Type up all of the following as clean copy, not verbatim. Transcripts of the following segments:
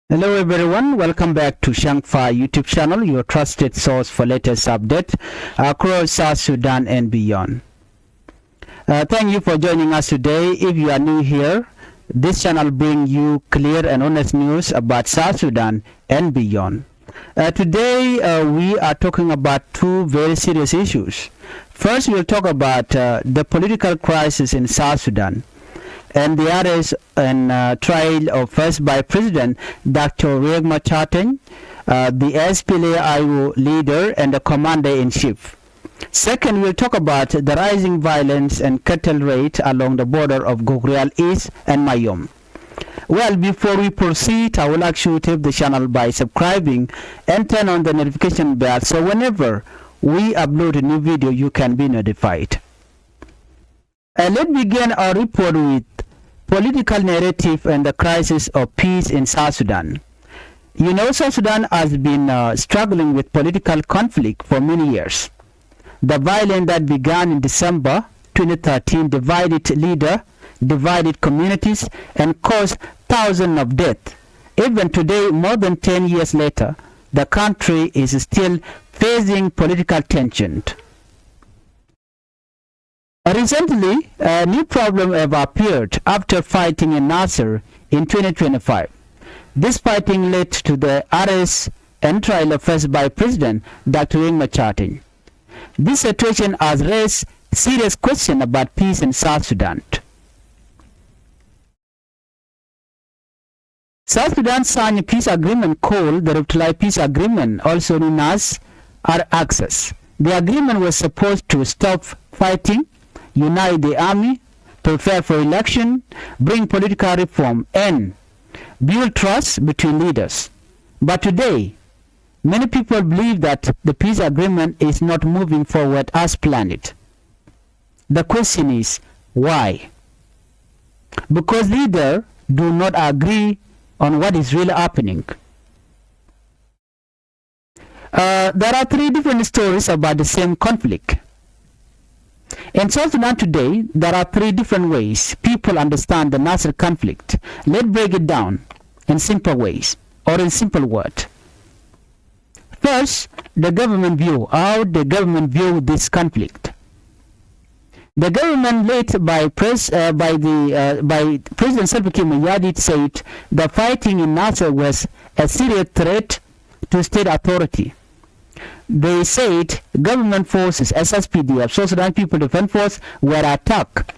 Hello everyone, welcome back to Changfied YouTube channel, your trusted source for latest updates across South Sudan and beyond. Thank you for joining us today. If you are new here, this channel brings you clear and honest news about South Sudan and beyond. Today we are talking about two very serious issues. First, we'll talk about the political crisis in South Sudan and the arrest and trial of first by President Dr. Riek Machar, the SPLA-IO leader and the commander-in-chief. Second, we'll talk about the rising violence and cattle rate along the border of Gogrial East and Mayom. Well, before we proceed, I will ask you to help the channel by subscribing and turn on the notification bell so whenever we upload a new video, you can be notified. Let's begin our report with political narrative and the crisis of peace in South Sudan. You know, South Sudan has been struggling with political conflict for many years. The violence that began in December 2013 divided leaders, divided communities, and caused thousands of deaths. Even today, more than 10 years later, the country is still facing political tension. Recently, a new problem have appeared after fighting in Nasir in 2025. This fighting led to the arrest and trial of first by President Dr. Riek Machar. This situation has raised serious questions about peace in South Sudan. South Sudan signed a peace agreement called the Revitalized Peace Agreement, also known as R-Access. The agreement was supposed to stop fighting, unite the army, prepare for election, bring political reform, and build trust between leaders. But today, many people believe that the peace agreement is not moving forward as planned. The question is, why? Because leaders do not agree on what is really happening. There are three different stories about the same conflict. In South Sudan today, there are three different ways people understand the Nasir conflict. Let's break it down in simple ways, or in simple words. First, the government view, how the government view this conflict. The government led by President Salva Kiir Mayardit said the fighting in Nasir was a serious threat to state authority. They said government forces, SSPDF, South Sudan People Defense Force, were attacked.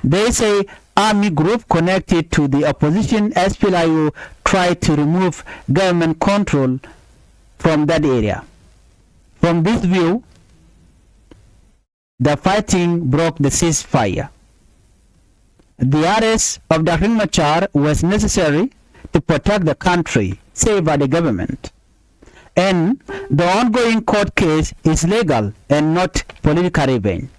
They say army group connected to the opposition SPLA-IO tried to remove government control from that area. From this view, the fighting broke the ceasefire. The arrest of Dr. Machar was necessary to protect the country, saved by the government. And the ongoing court case is legal and not political revenge.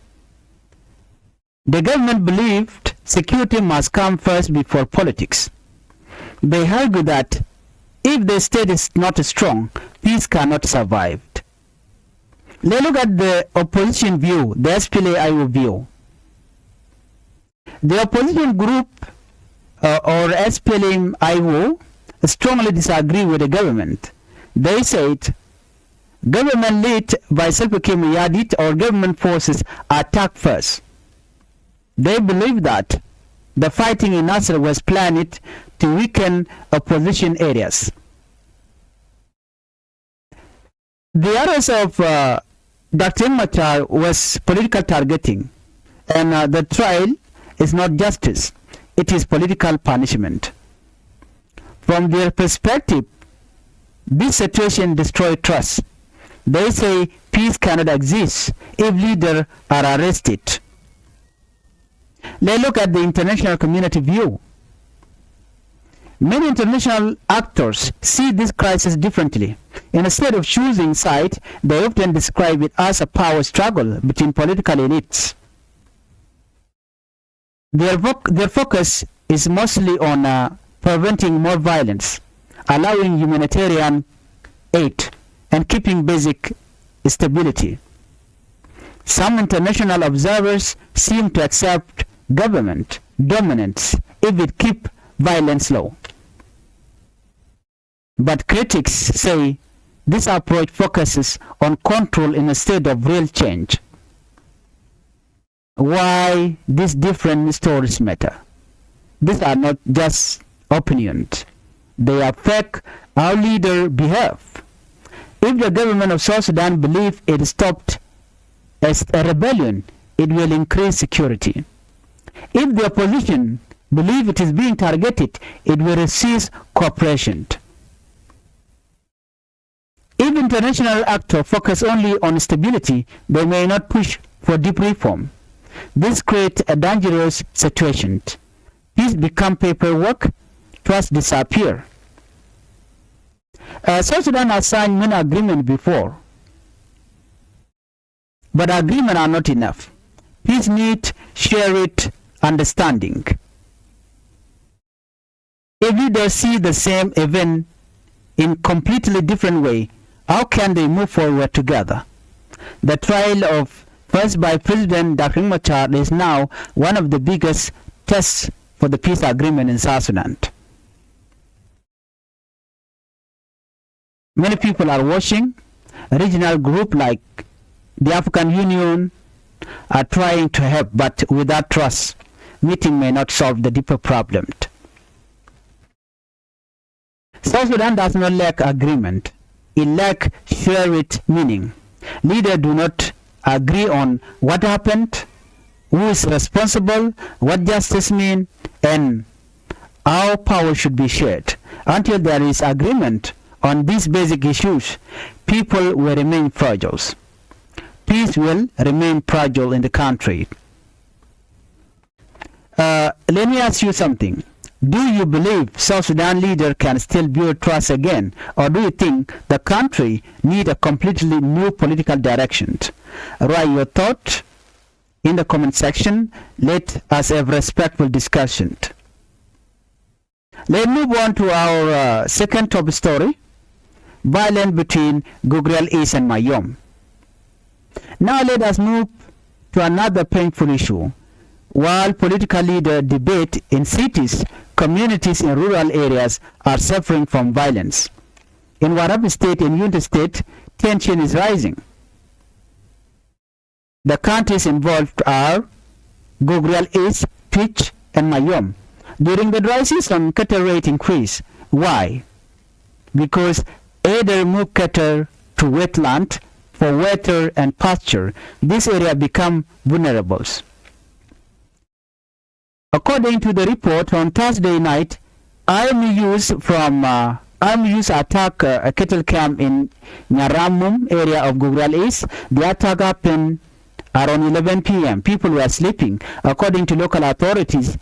The government believed security must come first before politics. They argue that if the state is not strong, peace cannot survive. Let's look at the opposition view, the SPLA-IO view. The opposition group or SPLA-IO strongly disagree with the government. They said government led by Salva Kiir Mayardit or government forces attacked first. They believe that the fighting in Nasir was planned to weaken opposition areas. The arrest of Dr. Machar was political targeting, and the trial is not justice, it is political punishment. From their perspective, this situation destroys trust. They say peace cannot exist if leaders are arrested. Let's look at the international community view. Many international actors see this crisis differently. Instead of choosing side, they often describe it as a power struggle between political elites. Their focus is mostly on preventing more violence, allowing humanitarian aid, and keeping basic stability. Some international observers seem to accept government dominance if it keeps violence low. But critics say this approach focuses on control instead of real change. Why these different stories matter? These are not just opinions. They affect how leaders behave. If the government of South Sudan believes it stopped as a rebellion, it will increase security. If the opposition believes it is being targeted, it will resist cooperation. If international actors focus only on stability, they may not push for deep reform. This creates a dangerous situation. Peace becomes paperwork, trust disappears. South Sudan has signed many agreements before, but agreements are not enough. Peace needs shared understanding. If leaders see the same event in completely different way, how can they move forward together? The trial of first by President Dr. Machar is now one of the biggest tests for the peace agreement in South Sudan. Many people are watching. Regional groups like the African Union are trying to help, but without trust, meeting may not solve the deeper problem. South Sudan does not lack agreement. It lacks shared meaning. Leaders do not agree on what happened, who is responsible, what justice means, and how power should be shared. Until there is agreement on these basic issues, people will remain fragile. Peace will remain fragile in the country. Let me ask you something. Do you believe South Sudan leader can still build trust again, or do you think the country needs a completely new political direction? Write your thought in the comment section. Let us have respectful discussion. Let's move on to our second top story: violence between Gogrel East and Mayom. Now let us move to another painful issue. While political leaders debate in cities, communities in rural areas are suffering from violence. In Warab State and Unity State, tension is rising. The counties involved are Gogrel East, Twitch, and Mayom. During the dry season, cattle rate increase. Why? Because either move cattle to wetland for water and pasture. This area become vulnerable. According to the report, on Thursday night, armed youths attack a cattle camp in Nyaramum area of Gogrel East. The attack happened around 11 p.m. People were sleeping. According to local authorities,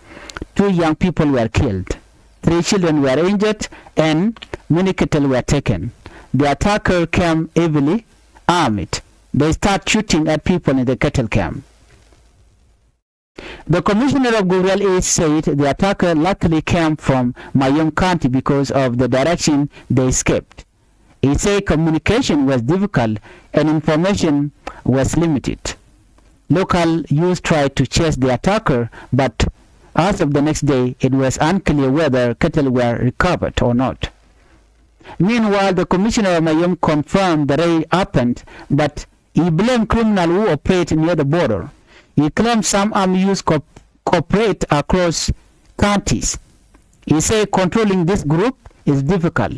2 young people were killed, 3 children were injured, and many cattle were taken. The attacker came heavily armed. They start shooting at people in the cattle camp. The commissioner of Gogrel East said the attacker luckily came from Mayom County because of the direction they escaped. He said communication was difficult and information was limited. Local youth tried to chase the attacker, but as of the next day, it was unclear whether cattle were recovered or not. Meanwhile, the commissioner of Mayom confirmed the raid happened, but he blamed criminals who operate near the border. He claimed some armed youths cooperate across counties. He said controlling this group is difficult.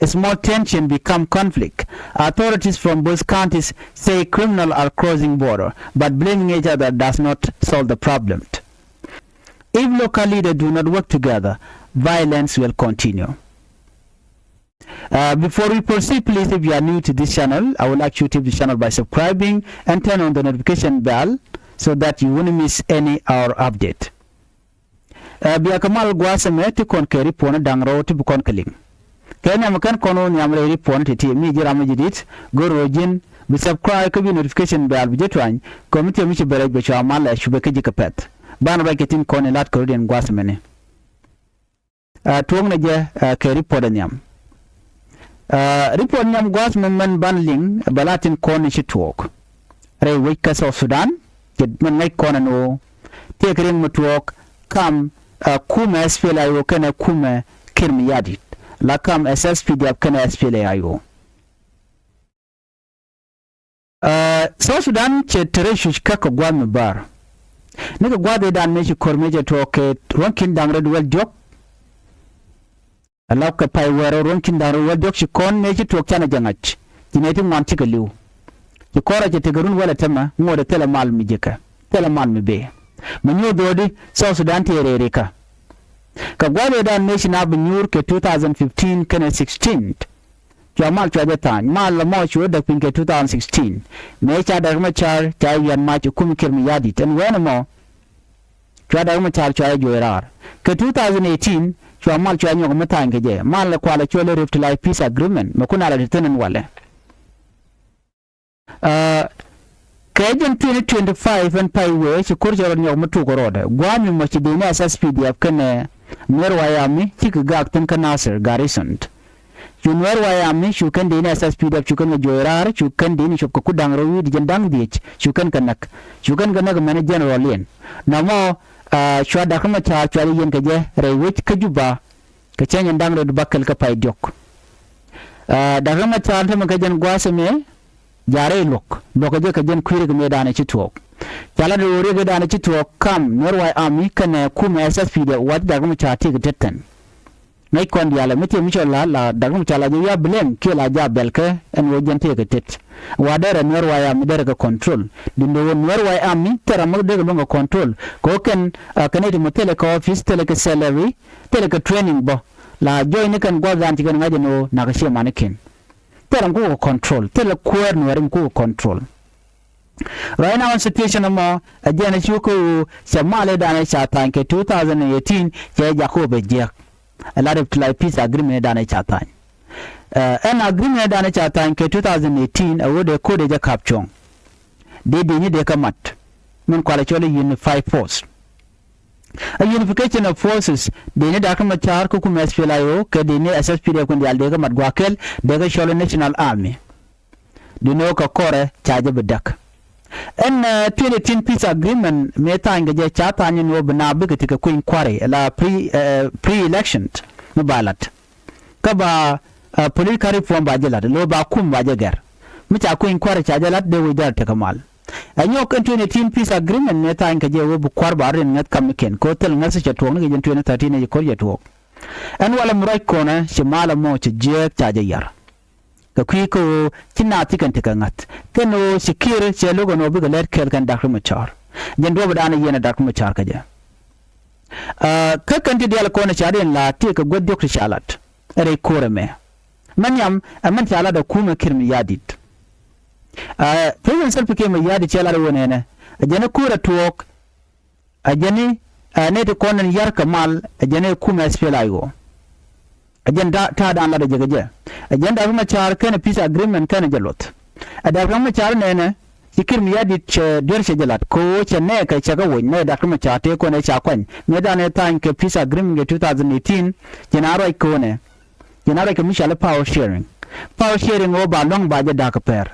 A small tension become conflict. Authorities from both counties say criminals are crossing border, but blaming each other does not solve the problem. If local leaders do not work together, violence will continue. Before we proceed, please, if you are new to this channel, I would like you to tip the channel by subscribing and turn on the notification bell so that you won't miss any our update. Biakamal gwasame to kon keri pona dangro to bukon kaling. Kenya makan kono nyamre report ti mi jira majidit goro jin bi subscribe ko bi notification bell bi jetwan committee mi ci bere be cho amala shube ke jikapet ban ba ketin kono lat ko den gwasame ne tuong na je ke report nyam report nyam gwasame man banling balatin kono ci tuok re wika South Sudan ke man ngay kono no tekrin mu tuok kam kuma spela yo kana kuma kirmi yadi la kam SSPDF kana SPLA-IO South Sudan che tereshu kaka gwami bar nika gwade dan mechi kormeje to ke ronkin dangre duwel jok alaw ka pay wero ronkin dangre duwel jok shi kon mechi to kana jangach jineti mwanti ka liw ki kora je tegarun wala tema ngode tele mal mi jeka tele mal mi be manyo dodi South Sudan terere ka gwade dan mechi na bunyur ke 2015 kana 16 Jamal Chade Tan, Mal Lamoch would have been 2016. Nature Machar, Chayan Mach, Kumikir Yadit, and when more Chada Machar Chai Jorar. 2018, Jamal Chanyo Matangaje, Mal Quality Rift Life Peace Agreement, Makuna Return Wale. Kajan 2025 and Paiway, Kurja on your Matugoroda, Guam Machidina SSPD of Kane, Merwayami, Tikagak Nasir, garrisoned. Junwer wayami shukan dini SSPD shukan joirar shukan dini shukku kudang rawi di jendang dich shukan kanak mana general yen namo shwa dakma cha chwali yen kaje rewit kajuba kacanya ndang ro bakal ka pay jok dakma cha tam kajen gwasame jare lok je kajen kuire ga medana ci tok chala do re ga dana ci tok kam nwer wayami kana kuma SSPD wat dakma cha ti tetan Nay kon diala meti michola la dagum chala ya blame kila ja belke en wojente ke tet wadere nwerwa ya midere ka control dindo nwerwa ya mi tera magde ga control ko ken kaneti motele ka office tele ka salary tele ka training bo la join kan gwa ganti kan ngaje no na ka shema nekin tera ko control tele kwer nwerin ko control right now situation mo ajana chuko samale dana cha tanke 2018 je jakobe je a lot of peace agreement dana chatan an agreement dana chatan ke 2018 awode code ja capture de ni de kamat mun kwala chole unified force a unification of forces de ni da kama char ko kuma SPLA ke de ni SSPD ko ndial de kamat gwakel de ga chole national army de no ka kore chaje bedak en 2018 peace agreement meta ngaje chata nyi no bna bigati ka kuin kware la pre election no ballot kaba political reform ba jela lo ba kum ba jagar mita kuin kware cha jela de widar ta kamal anyo kan 2018 peace agreement meta ngaje wo bu kwar ba ren ngat kam ken ko tel ngasa cha to ngi 2013 ne ko je to en wala murai kona shimala mo cha je cha jayar ka kwiko kina tikan tikangat keno sikire che logo no biga let kel kan dakru Machar jen do badana yena dakru Machar kaja ka kan ti dial kona chaden la ti ka goddo ku shalat re koreme manyam amman chala da kuma kirmi yadit president self ke mai yadi chala wona ne ajana kura tuok ajani ne to konan yar kamal ajane kuma SPLA agenda ta da Allah da jagaje agenda kuma char kana peace agreement kana jalot ada kuma char ne sikir mi yadi der she jalat ko che ne kai chaga won ne da kuma char te ko ne cha kwan ne da ne tan ke peace agreement 2018 jenaro ko ne jenaro ke mishala power sharing o ba long ba da ka per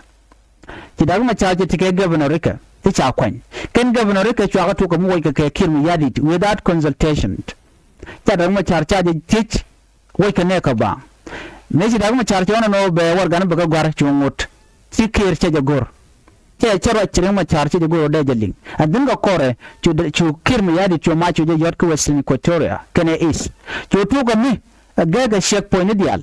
ti da kuma char te ke governor rika ti cha kwan ken governor rika cha to ko mu wai ke kir mi yadi without consultation ta da kuma char cha de teach wai ka ne ka ba ne ji da kuma charche ona no be war gan baga gwar chungut sikir che jagor che chero chire ma charche jagor de jeling adin ga kore chu kir mi yadi chu ma chu je yot ko western equatoria kene is chu tu ga mi ga shek point dial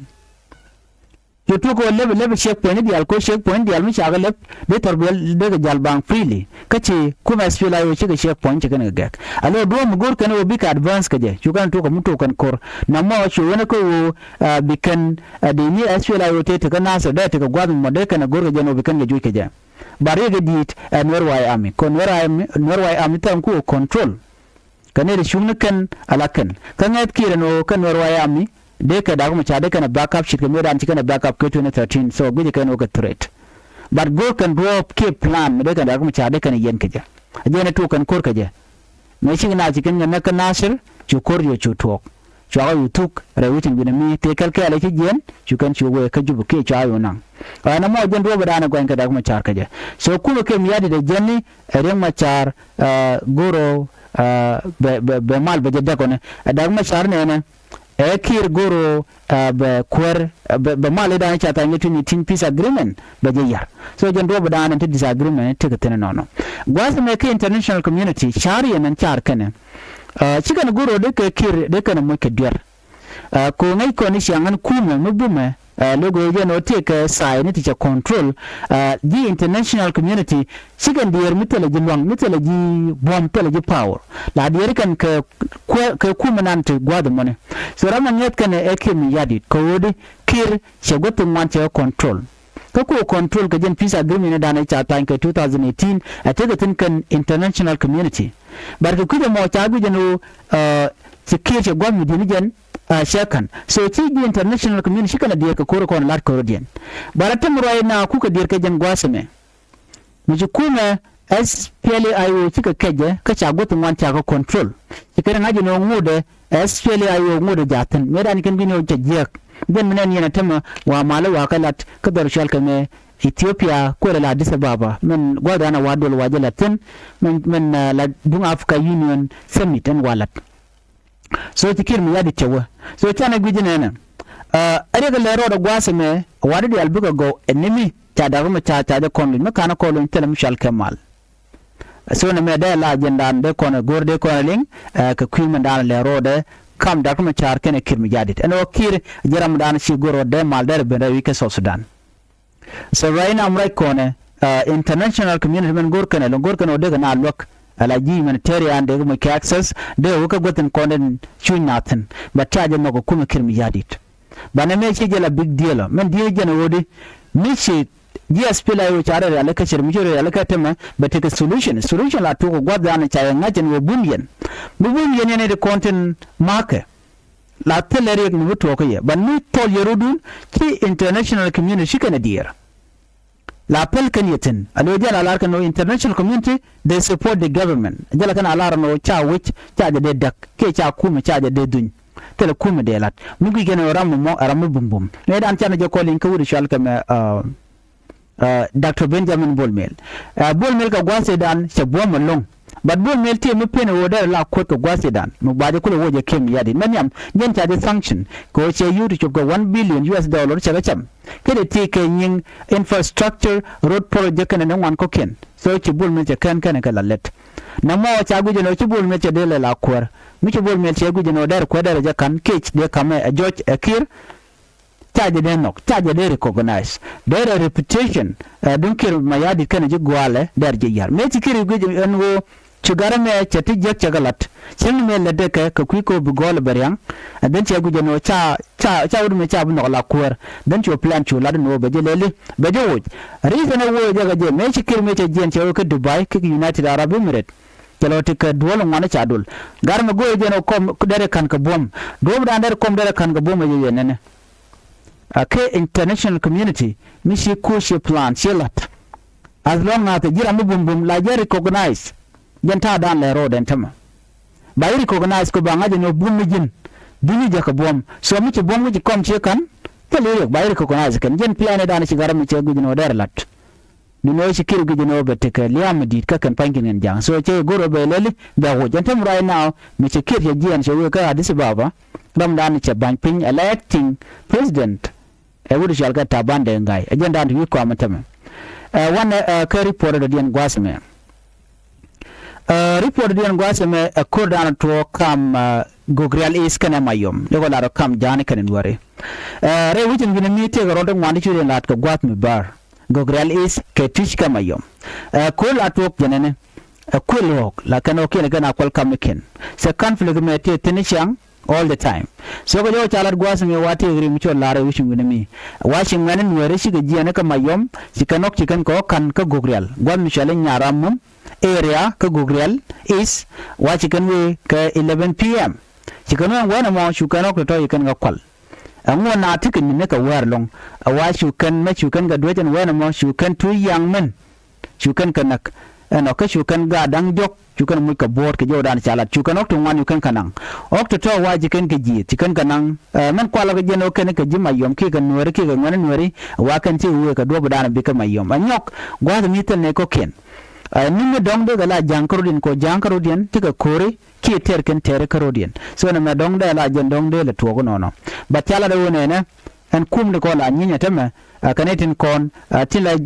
chu tu ko lebe shek point dial ko shek point dial mi chaga leb de torbel de ga jalbang freely kace kuma SPLA yo che ga shek point kene ga alo do mu gor kene obi ka advance kaje chu kan tu ko mutu kan kor na mo chu wona ko bikan de ni SPLA yo te ga Nasir da te ga gwadun mo de kana gor ga jeno bikan ga juke ja bare ga dit norway army kon norway army tan ku control kane da shun kan alakan kan ya kire no kan norway army de ka da kuma cha de kana backup shit me dan kana backup ke 2013 so guje kan o ga threat but go kan drop ke plan de ka da kuma cha de kana yen kaja ajena to kan kor kaja me shi na cikin na kan Nasir chu kor yo chu tok chu ga yutuk rawitin binami te kalka ala ki jen chu kan chu go ka jubu ke cha yo nan ana mo jen do badana go ka da kuma cha kaja so kuma ke mi yadi da jenni ren Machar goro be mal be jadda ko ne da kuma char ne kir goro be kwer be male dan cha ta ngetu ni tin peace agreement be je yar so jen do dan to disagreement te ketene no gwas me ke international community shari nan char kane chikan goro de ke kir de kana mo ke der ko ngai ko ni shangan kuma mubume logo je no take sai ni to control the international community chikan der mitele ji long mitele ji bom tele ji power la der kan ke kuma nan te gwada mone so raman yet kan ekim yadi ko wodi kir chegotu man che control ko control ka jen peace agreement da na cha tan ka 2018 atega tin kan international community bar ko kude mo cha gu jeno kir che gwam di ni jen shakan so ti the international community kana dia ka ko lat ko dien baratam roy na ku ka dir ka jen gwasame mu ji kuma SPLAIO tika keje ka cha gotu man cha ko control ikere ngaji no ngude SPLAIO ngude jaten medan ken bino cha jek den menen yana tema wa mala wa kalat ka dar shal kame Ethiopia ko la Addis Ababa men gwada na wadol wajalatin men la dung Africa Union summit en walat so tikir mi yadi chewa so tana gwijina na arega lero da gwasame wadi albuga go enemy cha da ma cha da konli me kana ko lon tele mishal kamal so na me da la agenda de kono gorde kono ling ka kwima da lero de kam da kuma char kene kirmi jadit and okir jaram dan shi goro de mal der ben wi ke South Sudan so right now am right kone international community men gor kene de na lok ala ji humanitarian de kuma access de wuka goten konden chunaten but charge no ko kuma kirmi jadit bana me chi jela big deal men die jena wodi michi GSP la yo chara ala ka shir mijoro ala ka tema but take a solution la to go gwadda na chaya ngajen wo bunyen ne de content market la teleri mu to ko ye but ni tol yerudun ki international community shikana dear la pel kan yeten alo jala la kan no international community they support the government jala kan ala no cha which cha de dak ke cha kuma cha de dun tele kuma de lat mu gi gene ram bum ne dan cha na je ko lin ka wuri shal kam Dr. Benjamin Bolmel ka gwase dan se boma long but Bolmel te mu pene woda la ko to gwase dan mu baje kula woje kem yadi manyam yen ta de sanction ko che yuri chop go $1 billion cha cham kede te ke yin infrastructure road project kan nan wan ko ken so che Bolmel che kan kala let na mo cha guje no che Bolmel che de la kwar mu che Bolmel che guje no der ko der ja kan kech de kame George Akir charge de nok charge de recognize their reputation don't care mayadi kan je gwale der je yar me tikiri guje enwo chugara me chati je chagalat chen me lede ka kuiko bu gol beryang den che guje no cha wudu me cha bu no la kuer den cho plan chu la no be je lele be je wo reason wo je je me tikiri me che jen che ko Dubai ki United Arab Emirates kelo tik duwol ngwana cha dul gar me go je no kom dere kan ka bom do bu der kom dere kan ka bom je nene ke international community mishi kushi plan chilat as long as the jira bum la je recognize jenta dan le road entama ba recognize ko ba ngaje no bum jin dini je ka bom so mi ci bom ji kom ci kan tele ba recognize kan jen plan dan ci garam ci gudu no der lat ni no ci kir gudu no bete ka liam di ka kan pangin en jang so ce goro be lele da ho jenta right now mi ci kir je jian so ka Addis Ababa dam dan ci ban pin electing president wuri shalga tabande ngai agenda ndu ko amatame one ka report da dian gwasme report dian gwasme kodan to kam gogreal is kana mayom lego la kam jani kan ware re wutin gina mi te garo don wani chure lat ko gwatme bar gogreal is ke tish kamayom ko la to jenene ko lok la kana ko le kana kol kamiken se conflict me te tenishang all the time so ko jo chalar gwasme wati gri mu chol lare wushim gina mi washim nganen ware shi ga jiana kamayom sikanok chikan ko kan ka gogreal gwam mi shalen nyaram area ka gogreal is wachikan we ka 11 pm chikano wana mo shukanok to yikan ga kwal ango na tikin ne ka war long awa shukan ma shukan ga dojen wana mo shukan tu yang men shukan kanak no ka shukan ga dang jok shukan mu ka bor ke jodan chalat shukan ok to wan yukan kanang ok to waji kan ke ji tikan kanang man kwala ga jeno kan ka ji mayom ke ga nuwari wa kan ti we ka do budana bi ka mayom anyok gwa mi tel ne ko ken Nimme dong de la jankarudin ko jankarudin tika kore ki terken tere karudin so na me dong de la jen dong de le tuogo nono batala de wone ne en kum de ko la nyinya teme kanetin kon tila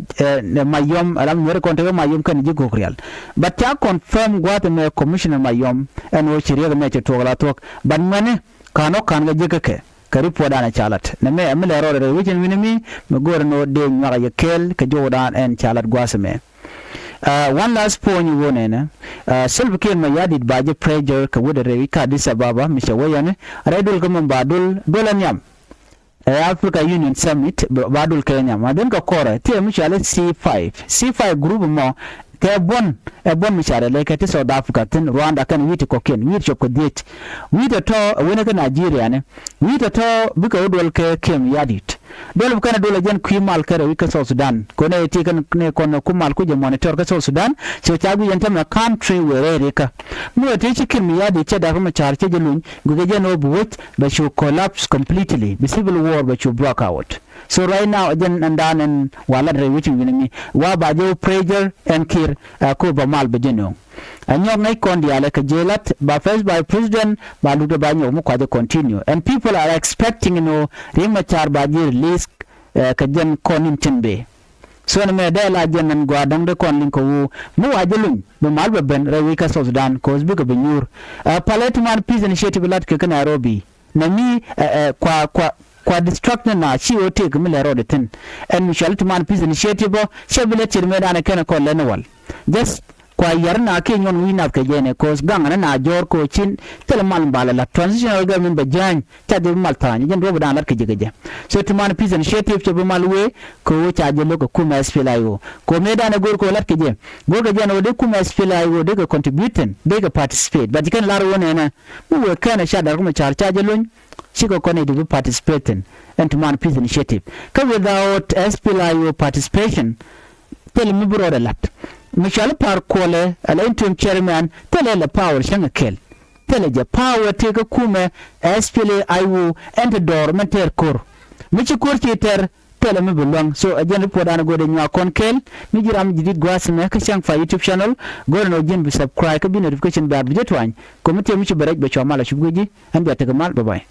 mayom alam nyere kon te mayom kan jigo real batta confirm gwat me commissioner mayom en wo chiriga me che tuogo la tok ban mane kano kan ga jikake kari poda na chalat na me amle ro de wichin winimi me gor no de nyara yekel ka jodan en chalat gwasme. One last point you want Self Care Mayadid Baja Prager Kawuda Revika Addis Ababa Mishawayane Redul Gaman Badul Dolanyam Africa Union Summit Badul Kenya Madenka Kora Tia Mishale C5 group mo ke bon mishare le ke South Africa tin Rwanda kan witi koken witi chokodit witi to wena ke Nigeria ne witi to bika udol ke kem yadit dole kana dole jen kuimal kare wika South Sudan kone ti kan ne kono kumal kuje monitor ka South Sudan so chagu yen tam country where reka mu ti chikin yadi che da kuma charche jelun guge jen obuwit but you collapse completely the civil war but you broke out. So right now again and dan and wala re which winni wa ba jo prager and kir ko ba mal bejeno anyong nai kon diale ka jelat ba first by president ba lu ba nyo mu kwa continue and people are expecting Riek Machar ba ji release ka jen konin timbe so na me da la jen and gwa dang de kon lin ko mu wa jelun be mal be ben re wika South Sudan cause bi ko be nyur paletman peace initiative lat ke Nairobi na mi kwa distraction na chi ote gumile road tin and Michelle Tuman Peace Initiative shebile tirme da na kana ko lenwal just kwa yarna ke nyon wina ke jene cause ganga na jor ko chin tel mal bala la transitional government ba jan ta de mal tani jen do da lar ke jegeje so Tuman Peace Initiative chebe malwe ko cha je loko kuma SPLIO ko me da na gor ko lar ke je gor ke jene de kuma SPLIO de ko contributing de ko participate but kan lar wona na mu we kana sha da kuma cha je lon Chico Kone to be participating and to man peace initiative. Because without SPLIO participation, tell me brother lot. Michelle Parkole, a interim chairman, tell the power shangakel. Tell the power take a kume, SPLIO and the dormant core. Michikur theater, tell me belong. So a general put on a good in your conkel. Mijiram did grass and Changfied YouTube channel. Go and again be subscribe, be notification by Bidgetwine. Committee Michi Barek Bachomala Shuguji, and Yatagamal. Bye bye.